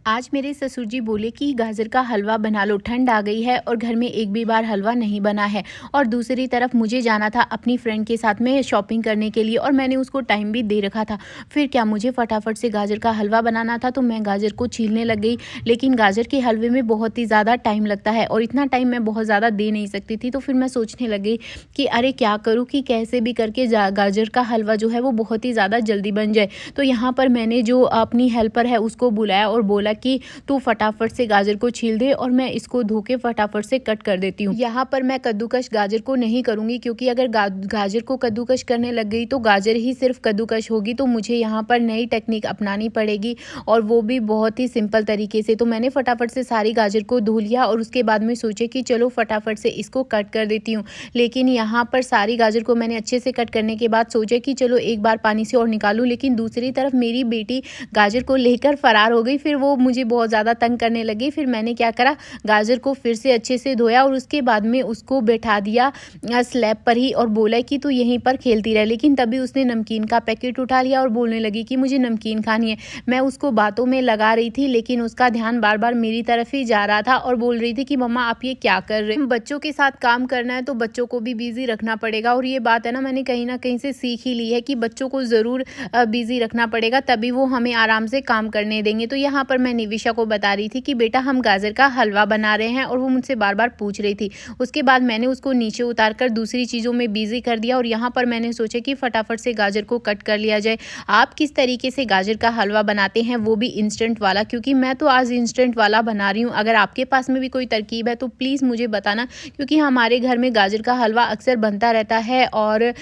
आज मेरे ससुर जी बोले कि गाजर का हलवा बना लो, ठंड आ गई है और घर में एक भी बार हलवा नहीं बना है। और दूसरी तरफ मुझे जाना था अपनी फ्रेंड के साथ में शॉपिंग करने के लिए और मैंने उसको टाइम भी दे रखा था। फिर क्या मुझे फटाफट से गाजर का हलवा बनाना था, तो मैं गाजर को छीलने लग गई। लेकिन गाजर के हलवे में बहुत ही ज़्यादा टाइम लगता है और इतना टाइम मैं बहुत ज़्यादा दे नहीं सकती थी। तो फिर मैं सोचने लग गई कि अरे क्या करूँ कि कैसे भी करके गाजर का हलवा जो है वो बहुत ही ज़्यादा जल्दी बन जाए। तो यहाँ पर मैंने जो अपनी हेल्पर है उसको बुलाया और बोला कि तू फटाफट से गाजर को छील दे और मैं इसको धो के फटाफट से कट कर देती हूँ। यहाँ पर मैं कद्दूकश गाजर को नहीं करूँगी, क्योंकि अगर गाजर को कद्दूकश करने लग गई तो गाजर ही सिर्फ कद्दूकश होगी। तो मुझे यहाँ पर नई टेक्निक अपनानी पड़ेगी और वो भी बहुत ही सिंपल तरीके से। तो मैंने फटाफट से सारी गाजर को धो लिया और उसके बाद में सोचे कि चलो फटाफट से इसको कट कर देती हूँ। लेकिन यहाँ पर सारी गाजर को मैंने अच्छे से कट करने के बाद सोचा कि चलो एक बार पानी से और निकालूं, लेकिन दूसरी तरफ मेरी बेटी गाजर को लेकर फरार हो गई। फिर वो मुझे बहुत ज़्यादा तंग करने लगी। फिर मैंने क्या करा, गाजर को फिर से अच्छे से धोया और उसके बाद में उसको बैठा दिया स्लैब पर ही और बोला कि तू यहीं पर खेलती रह। लेकिन तभी उसने नमकीन का पैकेट उठा लिया और बोलने लगी कि मुझे नमकीन खानी है। मैं उसको बातों में लगा रही थी, लेकिन उसका ध्यान बार बार मेरी तरफ ही जा रहा था और बोल रही थी कि मम्मा आप ये क्या कर रहे हैं। बच्चों के साथ काम करना है तो बच्चों को भी बिजी रखना पड़ेगा। और ये बात है ना, मैंने कहीं ना कहीं से सीख ही ली है कि बच्चों को ज़रूर बिजी रखना पड़ेगा, तभी वो हमें आराम से काम करने देंगे। तो यहाँ पर मैं निविशा को बता रही थी कि बेटा हम गाजर का हलवा बना रहे हैं, और वो मुझसे बार बार पूछ रही थी। उसके बाद मैंने उसको नीचे उतार कर दूसरी चीज़ों में बिजी कर दिया और यहाँ पर मैंने सोचा कि फटाफट से गाजर को कट कर लिया जाए। आप किस तरीके से गाजर का हलवा बनाते हैं, वो भी इंस्टेंट वाला, क्योंकि मैं तो आज इंस्टेंट वाला बना रही हूँ। अगर आपके पास में भी कोई तरकीब है तो प्लीज़ मुझे बताना, क्योंकि हमारे घर में गाजर का हलवा अक्सर बनता रहता है और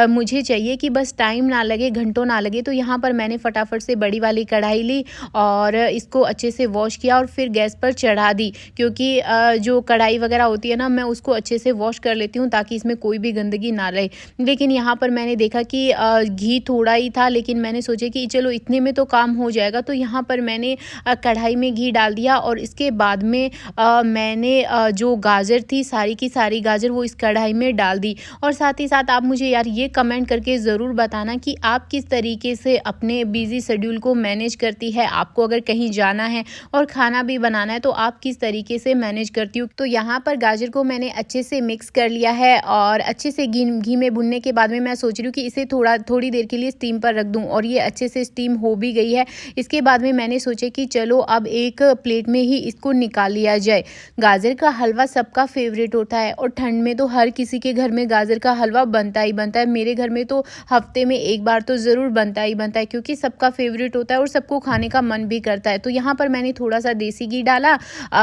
मुझे चाहिए कि बस टाइम ना लगे, घंटों ना लगे। तो यहाँ पर मैंने फटाफट से बड़ी वाली कढ़ाई ली और इसको अच्छे से वॉश किया और फिर गैस पर चढ़ा दी, क्योंकि जो कढ़ाई वगैरह होती है ना, मैं उसको अच्छे से वॉश कर लेती हूँ ताकि इसमें कोई भी गंदगी ना रहे। लेकिन यहाँ पर मैंने देखा कि घी थोड़ा ही था, लेकिन मैंने सोचा कि चलो इतने में तो काम हो जाएगा। तो यहाँ पर मैंने कढ़ाई में घी डाल दिया और इसके बाद में मैंने जो गाजर थी, सारी की सारी गाजर वो इस कढ़ाई में डाल दी। और साथ ही साथ आप मुझे यार ये कमेंट करके ज़रूर बताना कि आप किस तरीके से अपने बिजी शेड्यूल को मैनेज करती है। आपको अगर कहीं जाना है और खाना भी बनाना है तो आप किस तरीके से मैनेज करती हो। तो यहाँ पर गाजर को मैंने अच्छे से मिक्स कर लिया है और अच्छे से घी में भुनने के बाद में मैं सोच रही हूँ कि इसे थोड़ी देर के लिए स्टीम पर रख दूँ, और ये अच्छे से स्टीम हो भी गई है। इसके बाद में मैंने सोचा कि चलो अब एक प्लेट में ही इसको निकाल लिया जाए। गाजर का हलवा सबका फेवरेट होता है और ठंड में तो हर किसी के घर में गाजर का हलवा बनता ही बनता है। मेरे घर में तो हफ्ते में एक बार तो ज़रूर बनता ही बनता है, क्योंकि सबका फेवरेट होता है और सबको खाने का मन भी करता है। तो यहाँ पर मैंने थोड़ा सा देसी घी डाला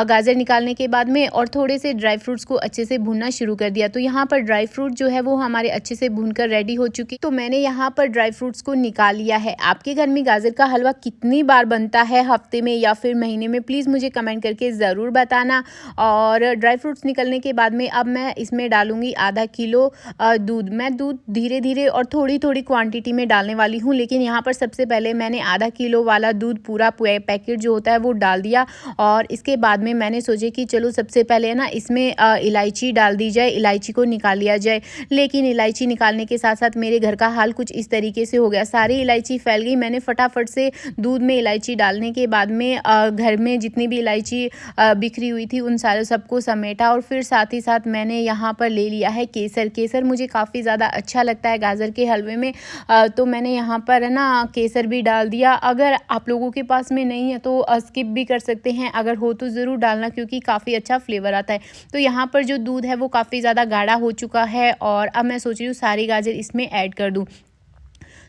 गाजर निकालने के बाद में, और थोड़े से ड्राई फ्रूट्स को अच्छे से भूनना शुरू कर दिया। तो यहाँ पर ड्राई फ्रूट जो है वो हमारे अच्छे से भूनकर रेडी हो चुकी। तो मैंने यहाँ पर ड्राई फ्रूट्स को निकाल लिया है। आपके घर में गाजर का हलवा कितनी बार बनता है, हफ्ते में या फिर महीने में, प्लीज़ मुझे कमेंट करके ज़रूर बताना। और ड्राई फ्रूट्स निकलने के बाद में अब मैं इसमें डालूंगी आधा किलो दूध। मैं दूध धीरे धीरे और थोड़ी थोड़ी क्वांटिटी में डालने वाली हूँ, लेकिन यहाँ पर सबसे पहले मैंने आधा किलो वाला दूध पूरा पैकेट जो होता है वो डाल दिया। और इसके बाद में मैंने सोचा कि चलो सबसे पहले ना इसमें इलायची डाल दी जाए, इलायची को निकाल लिया जाए। लेकिन इलायची निकालने के साथ साथ मेरे घर का हाल कुछ इस तरीके से हो गया, सारी इलायची फैल गई। मैंने फटाफट से दूध में इलायची डालने के बाद में घर में जितनी भी इलायची बिखरी हुई थी उन सारे सबको समेटा, और फिर साथ ही साथ मैंने यहाँ पर ले लिया है केसर। केसर मुझे काफ़ी ज़्यादा अच्छा लगता है गाजर के हलवे में, तो मैंने यहाँ पर ना केसर भी डाल दिया। अगर आप लोगों के पास में नहीं है तो स्किप भी कर सकते हैं, अगर हो तो ज़रूर डालना, क्योंकि काफ़ी अच्छा फ्लेवर आता है। तो यहाँ पर जो दूध है वो काफ़ी ज़्यादा गाढ़ा हो चुका है और अब मैं सोच रही हूँ सारी गाजर इसमें ऐड कर दूँ।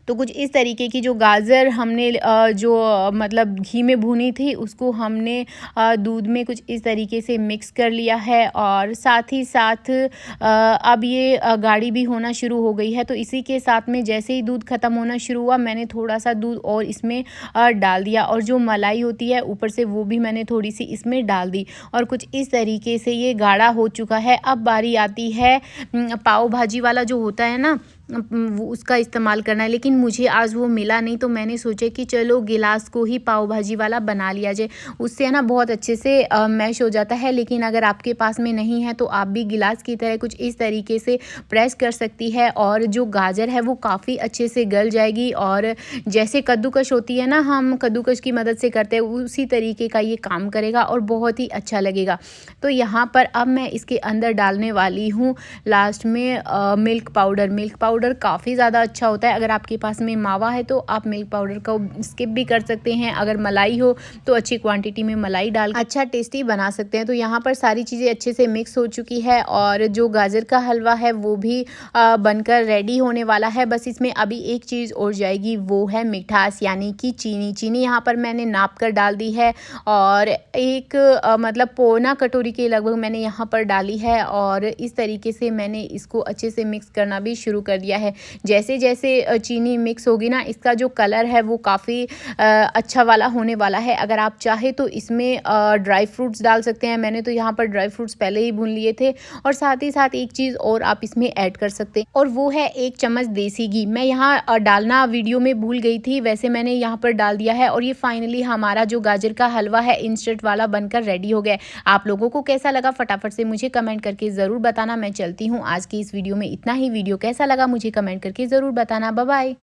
तो कुछ इस तरीके की जो गाजर हमने जो मतलब घी में भुनी थी उसको हमने दूध में कुछ इस तरीके से मिक्स कर लिया है, और साथ ही साथ अब ये गाढ़ी भी होना शुरू हो गई है। तो इसी के साथ में जैसे ही दूध ख़त्म होना शुरू हुआ मैंने थोड़ा सा दूध और इसमें डाल दिया, और जो मलाई होती है ऊपर से वो भी मैंने थोड़ी सी इसमें डाल दी, और कुछ इस तरीके से ये गाढ़ा हो चुका है। अब बारी आती है पाव भाजी वाला जो होता है ना, उसका इस्तेमाल करना है, लेकिन मुझे आज वो मिला नहीं, तो मैंने सोचा कि चलो गिलास को ही पाव भाजी वाला बना लिया जाए। उससे है ना बहुत अच्छे से मैश हो जाता है। लेकिन अगर आपके पास में नहीं है तो आप भी गिलास की तरह कुछ इस तरीके से प्रेस कर सकती है और जो गाजर है वो काफ़ी अच्छे से गल जाएगी। और जैसे कद्दूकस होती है ना, हम कद्दूकस की मदद से करते हैं, उसी तरीके का ये काम करेगा और बहुत ही अच्छा लगेगा। तो यहाँ पर अब मैं इसके अंदर डालने वाली हूँ लास्ट में मिल्क पाउडर। मिल्क पाउडर काफ़ी ज़्यादा अच्छा होता है। अगर आपके पास में मावा है तो आप मिल्क पाउडर को स्किप भी कर सकते हैं। अगर मलाई हो तो अच्छी क्वांटिटी में मलाई डाल अच्छा टेस्टी बना सकते हैं। तो यहाँ पर सारी चीज़ें अच्छे से मिक्स हो चुकी है और जो गाजर का हलवा है वो भी बनकर रेडी होने वाला है। बस इसमें अभी एक चीज़ और जाएगी, वो है मिठास यानी कि चीनी। चीनी यहाँ पर मैंने नाप कर डाल दी है और एक मतलब पौना कटोरी के लगभग मैंने यहाँ पर डाली है। और इस तरीके से मैंने इसको अच्छे से मिक्स करना भी शुरू कर दिया है। जैसे जैसे चीनी मिक्स होगी ना, इसका जो कलर है वो काफ़ी अच्छा वाला होने वाला है। अगर आप चाहे तो इसमें ड्राई फ्रूट्स डाल सकते हैं। मैंने तो यहाँ पर ड्राई फ्रूट्स पहले ही भून लिए थे। और साथ ही साथ एक चीज़ और आप इसमें ऐड कर सकते हैं और वो है 1 चम्मच देसी घी। मैं यहाँ डालना वीडियो में भूल गई थी, वैसे मैंने यहाँ पर डाल दिया है। और ये फाइनली हमारा जो गाजर का हलवा है इंस्टेंट वाला बनकर रेडी हो गया है। आप लोगों को कैसा लगा फटाफट से मुझे कमेंट करके ज़रूर बताना। मैं चलती हूँ, आज की इस वीडियो में इतना ही। वीडियो कैसा लगा मुझे कमेंट करके ज़रूर बताना। Bye bye.